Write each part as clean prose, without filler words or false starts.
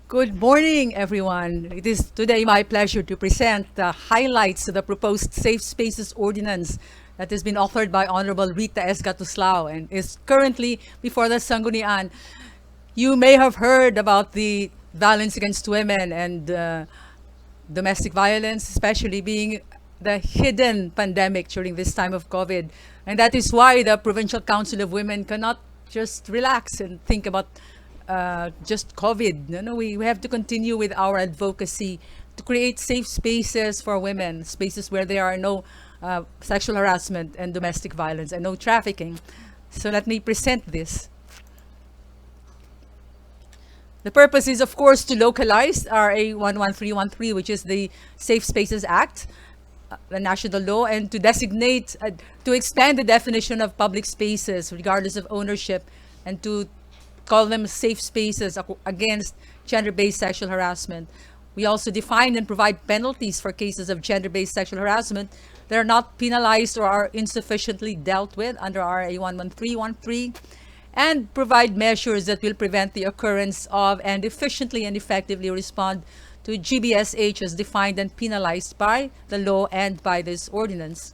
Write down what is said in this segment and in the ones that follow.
Good morning, everyone. It is today my pleasure to present the highlights of the proposed Safe Spaces Ordinance that has been authored by Honorable Rita Gatuslao and is currently before the Sanggunian. You may have heard about the violence against women and domestic violence, especially being the hidden pandemic during this time of COVID. And that is why the Provincial Council of Women cannot just relax and think about just COVID. No, we have to continue with our advocacy to create safe spaces for women, spaces where there are no sexual harassment and domestic violence and no trafficking. So let me present this. The purpose is, of course, to localize RA 11313, which is the Safe Spaces Act, the national law, and to designate, to expand the definition of public spaces regardless of ownership, and to call them safe spaces against gender-based sexual harassment. We also define and provide penalties for cases of gender-based sexual harassment that are not penalized or are insufficiently dealt with under RA 11313, and provide measures that will prevent the occurrence of and efficiently and effectively respond to GBSH as defined and penalized by the law and by this ordinance.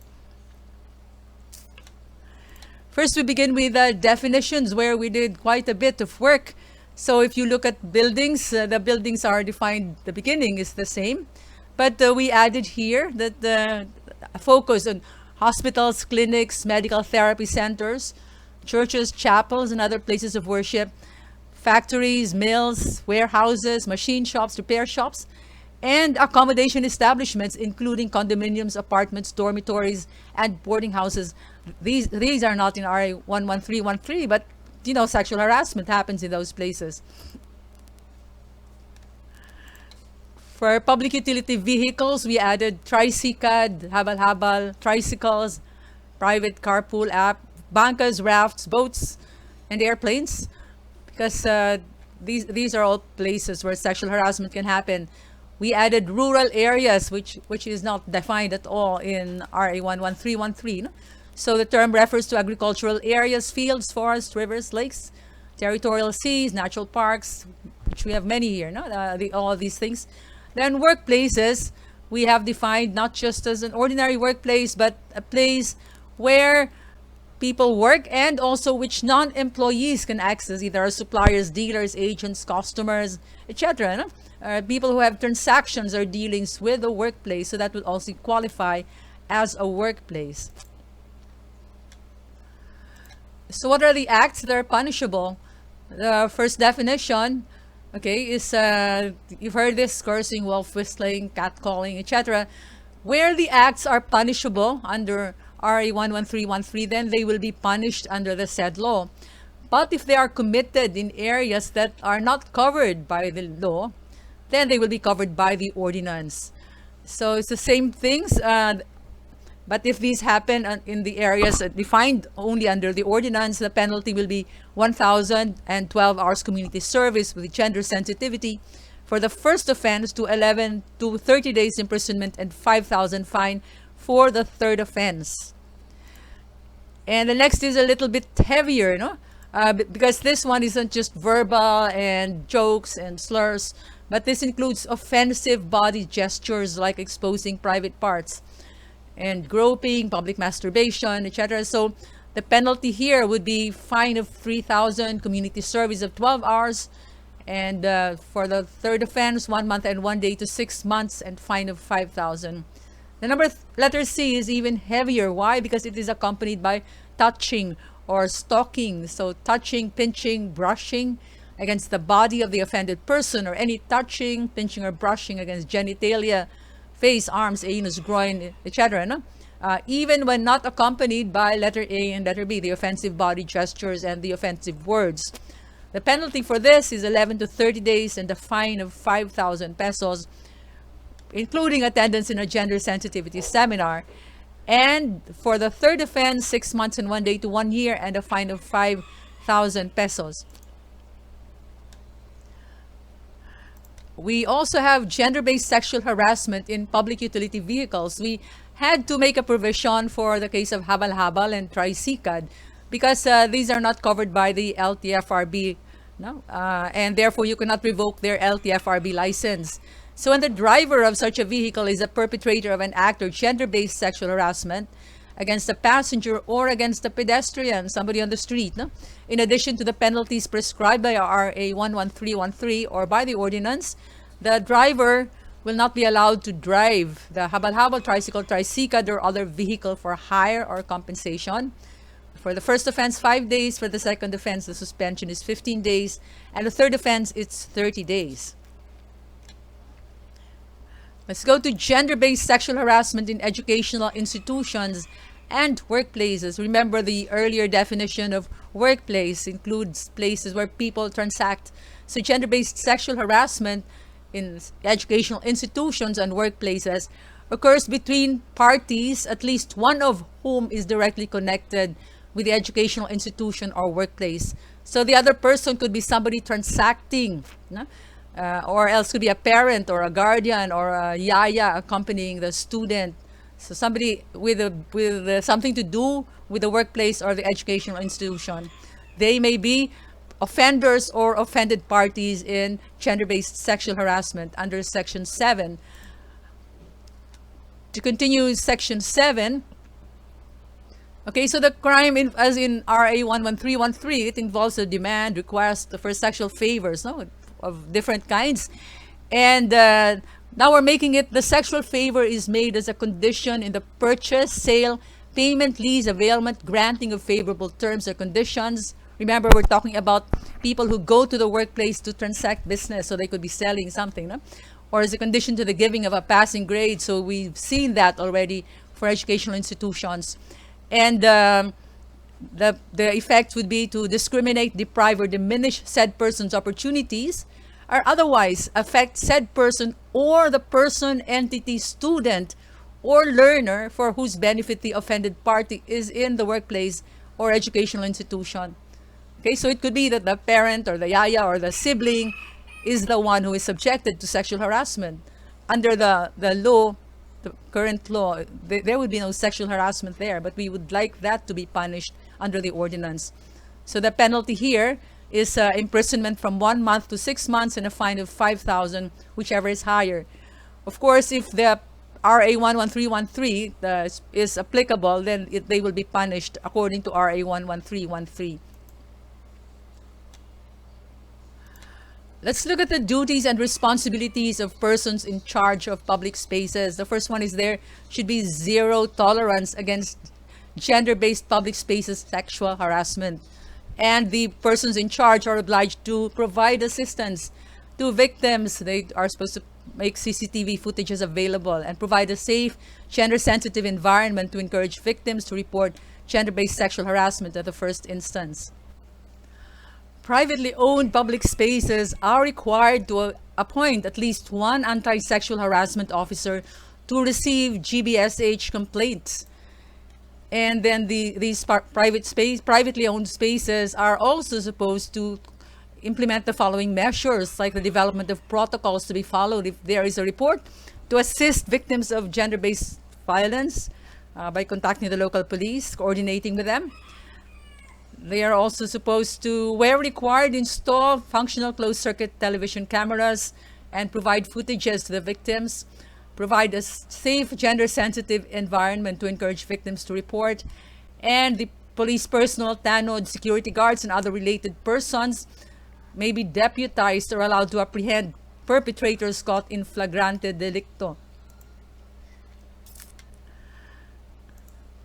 First, we begin with definitions, where we did quite a bit of work. So if you look at buildings, the buildings are defined, the beginning is the same, but we added here that the focus on hospitals, clinics, medical therapy centers, churches, chapels, and other places of worship, factories, mills, warehouses, machine shops, repair shops, and accommodation establishments, including condominiums, apartments, dormitories, and boarding houses. These are not in RA 11313, but sexual harassment happens in those places. For public utility vehicles, we added tricycad, habal-habal, tricycles, private carpool app, bangkas, rafts, boats, and airplanes, because these are all places where sexual harassment can happen. We added rural areas, which is not defined at all in RA 11313. So the term refers to agricultural areas, fields, forests, rivers, lakes, territorial seas, natural parks, which we have many here, all of these things. Then workplaces, we have defined not just as an ordinary workplace, but a place where people work and also which non-employees can access, either suppliers, dealers, agents, customers, etc. People who have transactions or dealings with the workplace, so that will also qualify as a workplace. So what are the acts that are punishable? The first definition, is you've heard this: cursing, wolf whistling, catcalling, etc. Where the acts are punishable under RA 11313, then they will be punished under the said law. But if they are committed in areas that are not covered by the law, then they will be covered by the ordinance. So it's the same things, but if these happen in the areas defined only under the ordinance, the penalty will be 1,012 hours community service with gender sensitivity for the first offense, to 11 to 30 days imprisonment, and 5,000 fine for the third offense. And the next is a little bit heavier, because this one isn't just verbal and jokes and slurs, but this includes offensive body gestures like exposing private parts and groping, public masturbation, etc. So the penalty here would be fine of 3,000, community service of 12 hours, and for the third offense, 1 month and 1 day to 6 months, and fine of 5,000. The letter C is even heavier. Why? Because it is accompanied by touching or stalking. So touching, pinching, brushing against the body of the offended person, or any touching, pinching, or brushing against genitalia, face, arms, anus, groin, etc. Even when not accompanied by letter A and letter B, the offensive body gestures and the offensive words. The penalty for this is 11 to 30 days and a fine of 5,000 pesos, including attendance in a gender sensitivity seminar. And for the third offense, 6 months and 1 day to 1 year, and a fine of 5,000 pesos. We also have gender-based sexual harassment in public utility vehicles. We had to make a provision for the case of habal-habal and tricycad, because these are not covered by the LTFRB no? And therefore you cannot revoke their LTFRB license. So when the driver of such a vehicle is a perpetrator of an act of gender-based sexual harassment against a passenger or against a pedestrian, somebody on the street, no? In addition to the penalties prescribed by RA 11313 or by the ordinance, the driver will not be allowed to drive the habal-habal, tricycle, tricycad, or other vehicle for hire or compensation. For the first offense, 5 days. For the second offense, the suspension is 15 days. And the third offense, it's 30 days. Let's go to gender-based sexual harassment in educational institutions and workplaces. Remember, the earlier definition of workplace includes places where people transact. So gender-based sexual harassment in educational institutions and workplaces occurs between parties, at least one of whom is directly connected with the educational institution or workplace. So the other person could be somebody transacting, no? Or else could be a parent or a guardian or a yaya accompanying the student. So somebody with something to do with the workplace or the educational institution. They may be offenders or offended parties in gender-based sexual harassment under Section 7. To continue Section 7, okay, so the crime, as in RA 11313, it involves a demand, request for sexual favors, no, of different kinds. And now we're making it the sexual favor is made as a condition in the purchase, sale, payment, lease, availment, granting of favorable terms or conditions. Remember, we're talking about people who go to the workplace to transact business, so they could be selling something, no? Or as a condition to the giving of a passing grade. So we've seen that already for educational institutions. And the effect would be to discriminate, deprive, or diminish said person's opportunities, or otherwise affect said person or the person, entity, student, or learner for whose benefit the offended party is in the workplace or educational institution. Okay, so it could be that the parent or the yaya or the sibling is the one who is subjected to sexual harassment. Under the law, the current law, there would be no sexual harassment there, but we would like that to be punished under the ordinance. So the penalty here is imprisonment from 1 month to 6 months and a fine of 5,000, whichever is higher. Of course, if the RA 11313 is applicable, then they will be punished according to RA 11313. Let's look at the duties and responsibilities of persons in charge of public spaces. The first one is there should be zero tolerance against gender-based public spaces sexual harassment. And the persons in charge are obliged to provide assistance to victims. They are supposed to make CCTV footages available and provide a safe, gender-sensitive environment to encourage victims to report gender-based sexual harassment at the first instance. Privately owned public spaces are required to appoint at least one anti-sexual harassment officer to receive GBSH complaints. And then these privately owned spaces are also supposed to implement the following measures, like the development of protocols to be followed if there is a report, to assist victims of gender-based violence by contacting the local police, coordinating with them. They are also supposed to, where required, install functional closed-circuit television cameras and provide footages to the victims, provide a safe, gender-sensitive environment to encourage victims to report, and the police personnel, tanod, security guards, and other related persons may be deputized or allowed to apprehend perpetrators caught in flagrante delicto.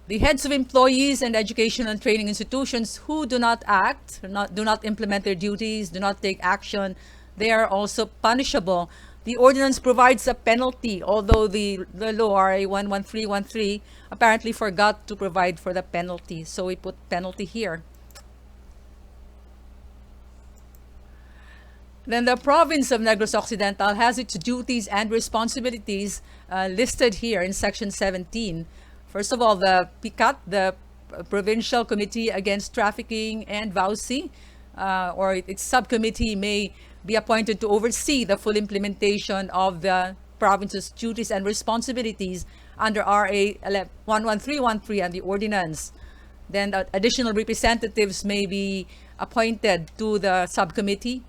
The heads of employees and educational and training institutions who do not act, do not implement their duties, do not take action, they are also punishable. The ordinance provides a penalty, although the law, RA 11313, apparently forgot to provide for the penalty. So we put penalty here. Then the province of Negros Occidental has its duties and responsibilities listed here in Section 17. First of all, the PICAT, the Provincial Committee Against Trafficking and VAUSI, or its subcommittee, may be appointed to oversee the full implementation of the province's duties and responsibilities under RA 11313 and the ordinance. Then additional representatives may be appointed to the subcommittee.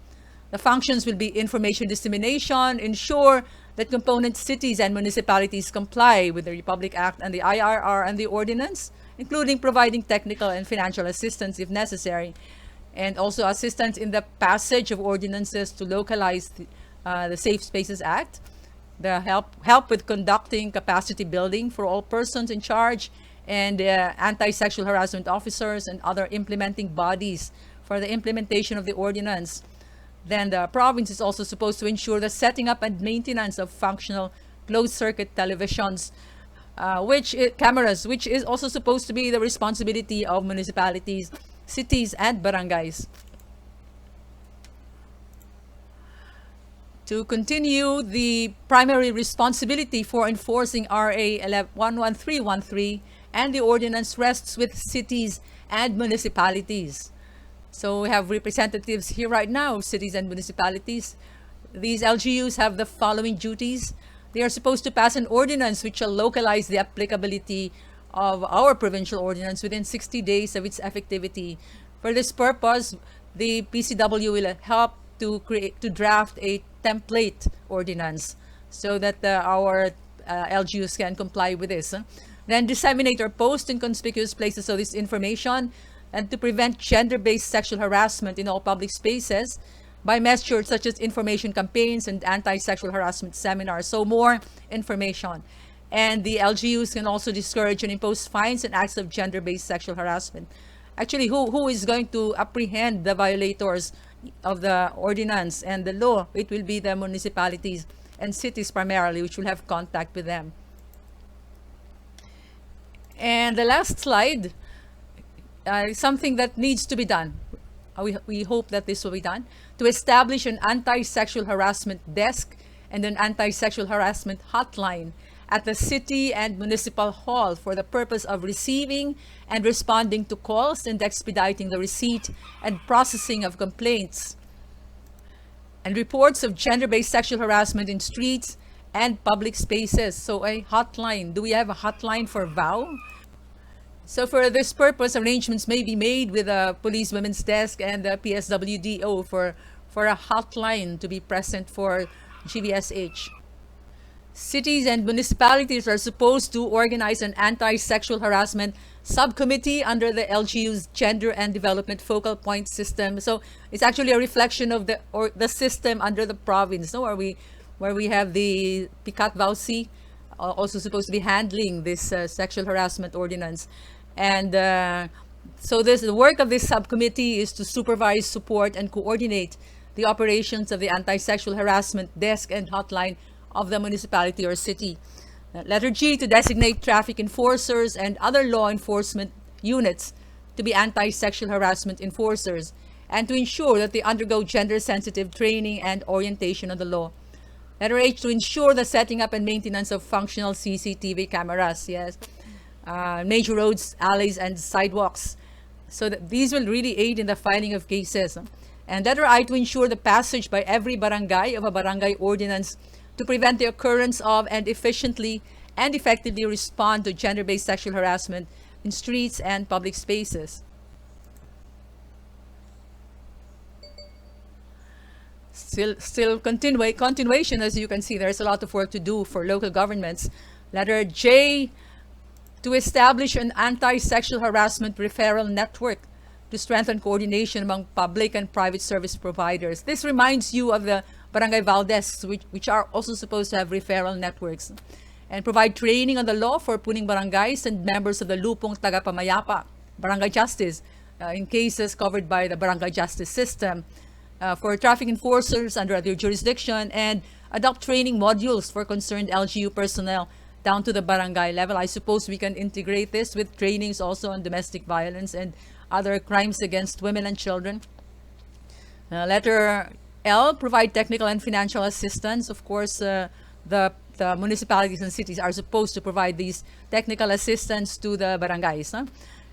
The functions will be information dissemination, ensure that component cities and municipalities comply with the Republic Act and the IRR and the Ordinance, including providing technical and financial assistance if necessary, and also assistance in the passage of ordinances to localize the Safe Spaces Act, the help with conducting capacity building for all persons in charge, and anti-sexual harassment officers and other implementing bodies for the implementation of the ordinance. Then the province is also supposed to ensure the setting up and maintenance of functional closed-circuit televisions, cameras, which is also supposed to be the responsibility of municipalities, cities, and barangays. To continue, the primary responsibility for enforcing RA 11313 and the ordinance rests with cities and municipalities. So we have representatives here right now, cities and municipalities. These LGUs have the following duties. They are supposed to pass an ordinance which shall localize the applicability of our provincial ordinance within 60 days of its effectivity. For this purpose, the PCW will help to draft a template ordinance so that our LGUs can comply with this. Then disseminate or post in conspicuous places of this information, and to prevent gender-based sexual harassment in all public spaces by measures such as information campaigns and anti-sexual harassment seminars. So more information. And the LGUs can also discourage and impose fines and acts of gender-based sexual harassment. Actually, who is going to apprehend the violators of the ordinance and the law? It will be the municipalities and cities primarily, which will have contact with them. And the last slide, something that needs to be done. We hope that this will be done, to establish an anti-sexual harassment desk and an anti-sexual harassment hotline at the city and municipal hall for the purpose of receiving and responding to calls and expediting the receipt and processing of complaints and reports of gender-based sexual harassment in streets and public spaces. So a hotline. Do we have a hotline for VOW? So for this purpose, arrangements may be made with the Police Women's Desk and the PSWDO for a hotline to be present for GBSH. Cities and municipalities are supposed to organize an anti-sexual harassment subcommittee under the LGU's Gender and Development Focal Point System. So it's actually a reflection of the system under the province, no? where we have the Picat Vauci, also supposed to be handling this sexual harassment ordinance. And so the work of this subcommittee is to supervise, support, and coordinate the operations of the anti-sexual harassment desk and hotline of the municipality or city. Letter G, to designate traffic enforcers and other law enforcement units to be anti-sexual harassment enforcers, and to ensure that they undergo gender-sensitive training and orientation on the law. Letter H, to ensure the setting up and maintenance of functional CCTV cameras, yes, major roads, alleys, and sidewalks, so that these will really aid in the filing of cases. And letter I, to ensure the passage by every barangay of a barangay ordinance to prevent the occurrence of and efficiently and effectively respond to gender-based sexual harassment in streets and public spaces. Still continuation, as you can see, there's a lot of work to do for local governments. Letter J, to establish an anti-sexual harassment referral network to strengthen coordination among public and private service providers. This reminds you of the Barangay Valdez, which are also supposed to have referral networks, and provide training on the law for puning barangays and members of the Lupong Tagapamayapa, Barangay Justice, in cases covered by the Barangay Justice System, for traffic enforcers under their jurisdiction, and adopt training modules for concerned LGU personnel down to the barangay level. I suppose we can integrate this with trainings also on domestic violence and other crimes against women and children. Letter L, provide technical and financial assistance. Of course, the municipalities and cities are supposed to provide these technical assistance to the barangays,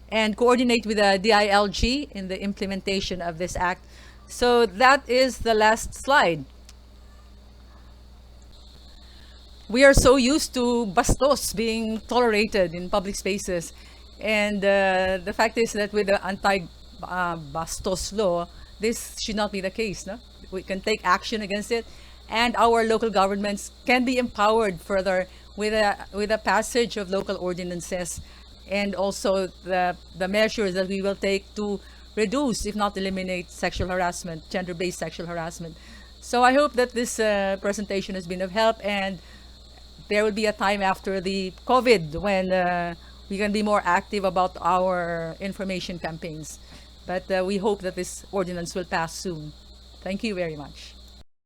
and coordinate with the DILG in the implementation of this act. So that is the last slide. We are so used to bastos being tolerated in public spaces. And the fact is that with the Bastos Law, this should not be the case. No? We can take action against it, and our local governments can be empowered further with a passage of local ordinances, and also the measures that we will take to reduce, if not eliminate, sexual harassment, gender-based sexual harassment. So I hope that this presentation has been of help, and there will be a time after the COVID when we can be more active about our information campaigns. But we hope that this ordinance will pass soon. Thank you very much.